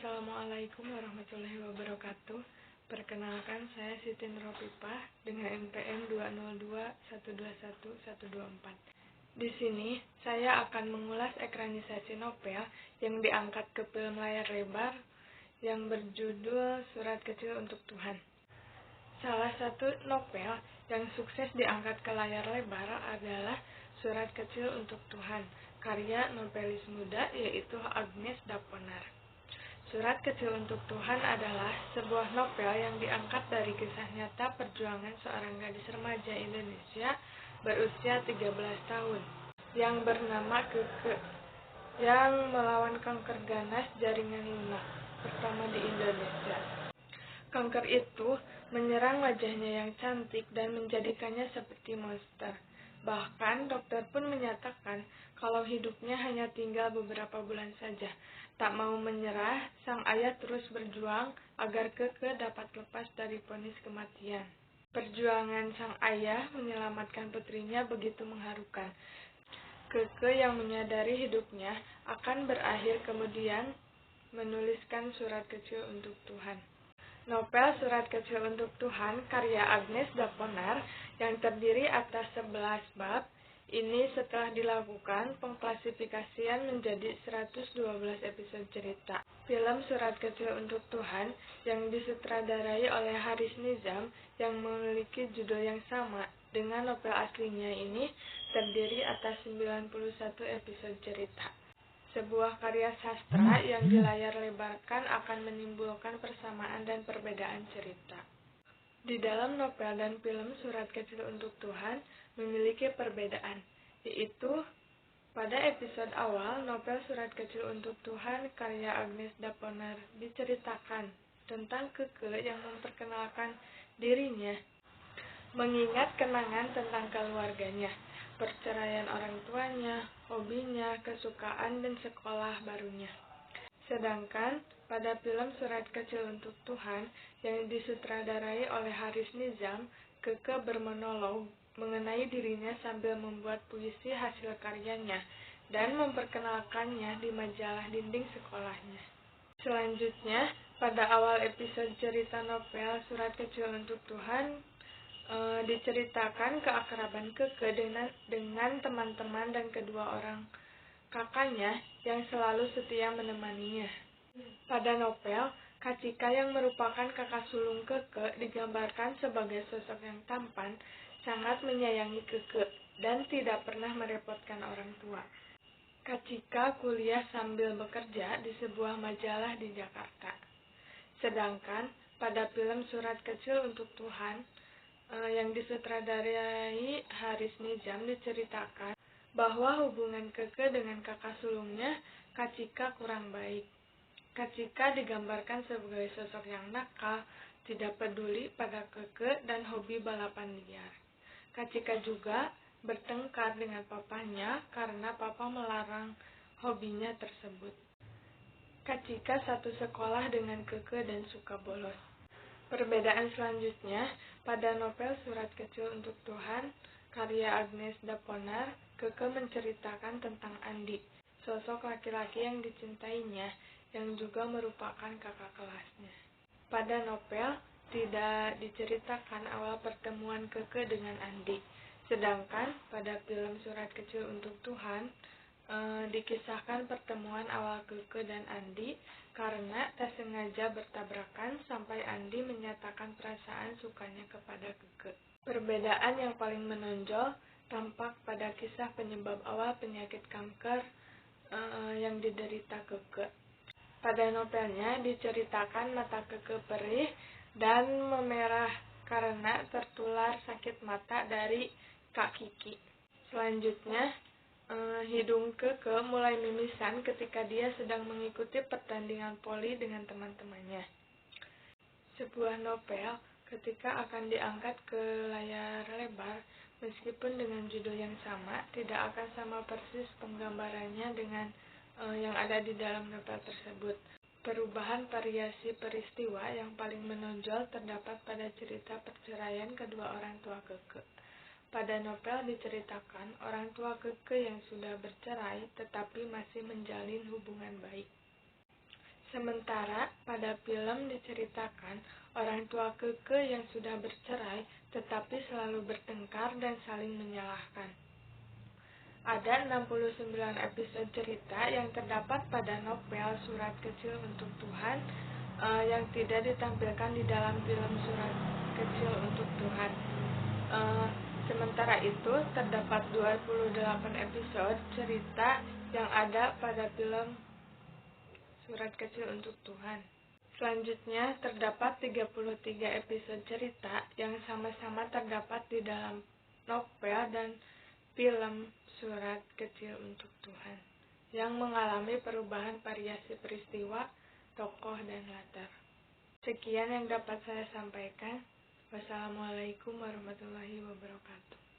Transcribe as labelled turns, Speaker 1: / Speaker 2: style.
Speaker 1: Assalamualaikum warahmatullahi wabarakatuh. Perkenalkan, saya Siti Nurhopipah dengan NPM 202121124. Di sini, saya akan mengulas ekranisasi novel yang diangkat ke film layar lebar yang berjudul Surat Kecil untuk Tuhan. Salah satu novel yang sukses diangkat ke layar lebar adalah Surat Kecil untuk Tuhan, karya novelis muda yaitu Agnes Daponar. Surat Kecil untuk Tuhan adalah sebuah novel yang diangkat dari kisah nyata perjuangan seorang gadis remaja Indonesia berusia 13 tahun yang bernama Keke yang melawan kanker ganas jaringan lunak pertama di Indonesia. Kanker itu menyerang wajahnya yang cantik dan menjadikannya seperti monster. Bahkan dokter pun menyatakan kalau hidupnya hanya tinggal beberapa bulan saja. Tak mau menyerah, sang ayah terus berjuang agar Keke dapat lepas dari vonis kematian. Perjuangan sang ayah menyelamatkan putrinya begitu mengharukan. Keke yang menyadari hidupnya akan berakhir kemudian menuliskan Surat Kecil untuk Tuhan. Novel Surat Kecil untuk Tuhan karya Agnes Daponar yang terdiri atas 11 bab ini setelah dilakukan pengklasifikasian menjadi 112 episode cerita. Film Surat Kecil untuk Tuhan yang disutradarai oleh Haris Nizam yang memiliki judul yang sama dengan novel aslinya ini terdiri atas 91 episode cerita. Sebuah karya sastra yang di layar lebarkan akan menimbulkan persamaan dan perbedaan cerita. Di dalam novel dan film Surat Kecil untuk Tuhan memiliki perbedaan, yaitu pada episode awal novel Surat Kecil untuk Tuhan karya Agnes Daponar diceritakan tentang Keke yang memperkenalkan dirinya, mengingat kenangan tentang keluarganya, perceraian orang tuanya, hobinya, kesukaan, dan sekolah barunya. Sedangkan pada film Surat Kecil untuk Tuhan yang disutradarai oleh Haris Nizam, Keke bermonolog mengenai dirinya sambil membuat puisi hasil karyanya dan memperkenalkannya di majalah dinding sekolahnya. Selanjutnya, pada awal episode cerita novel Surat Kecil untuk Tuhan, diceritakan keakraban Keke dengan teman-teman dan kedua orang kakaknya yang selalu setia menemaninya. Pada novel, Kak Cika yang merupakan kakak sulung Keke digambarkan sebagai sosok yang tampan, sangat menyayangi Keke, dan tidak pernah merepotkan orang tua. Kak Cika kuliah sambil bekerja di sebuah majalah di Jakarta. Sedangkan pada film Surat Kecil untuk Tuhan yang disutradarai Haris Nizam diceritakan bahwa hubungan Keke dengan kakak sulungnya, Kak Cika, kurang baik. Kak Cika digambarkan sebagai sosok yang nakal, tidak peduli pada Keke, dan hobi balapan liar. Kak Cika juga bertengkar dengan papanya karena papa melarang hobinya tersebut. Kak Cika satu sekolah dengan Keke dan suka bolos. Perbedaan selanjutnya, pada novel Surat Kecil untuk Tuhan, karya Agnes Daponar, Keke menceritakan tentang Andi, sosok laki-laki yang dicintainya, yang juga merupakan kakak kelasnya. Pada novel, tidak diceritakan awal pertemuan Keke dengan Andi, sedangkan pada film Surat Kecil untuk Tuhan, dikisahkan pertemuan awal Keke dan Andi karena tak sengaja bertabrakan sampai Andi menyatakan perasaan sukanya kepada Keke. Perbedaan yang paling menonjol tampak pada kisah penyebab awal penyakit kanker yang diderita Keke. Pada novelnya diceritakan mata Keke perih dan memerah karena tertular sakit mata dari Kak Kiki. Selanjutnya, hidung Keke mulai mimisan ketika dia sedang mengikuti pertandingan voli dengan teman-temannya. Sebuah novel ketika akan diangkat ke layar lebar, meskipun dengan judul yang sama, tidak akan sama persis penggambarannya dengan yang ada di dalam novel tersebut. Perubahan variasi peristiwa yang paling menonjol terdapat pada cerita perceraian kedua orang tua Keke. Pada novel diceritakan orang tua Keke yang sudah bercerai tetapi masih menjalin hubungan baik. Sementara pada film diceritakan orang tua Keke yang sudah bercerai tetapi selalu bertengkar dan saling menyalahkan. Ada 69 episode cerita yang terdapat pada novel Surat Kecil untuk Tuhan yang tidak ditampilkan di dalam film Surat Kecil untuk Tuhan. Sementara itu, terdapat 28 episode cerita yang ada pada film Surat Kecil untuk Tuhan. Selanjutnya, terdapat 33 episode cerita yang sama-sama terdapat di dalam novel dan film Surat Kecil untuk Tuhan, yang mengalami perubahan variasi peristiwa, tokoh, dan latar. Sekian yang dapat saya sampaikan. Wassalamualaikum warahmatullahi wabarakatuh.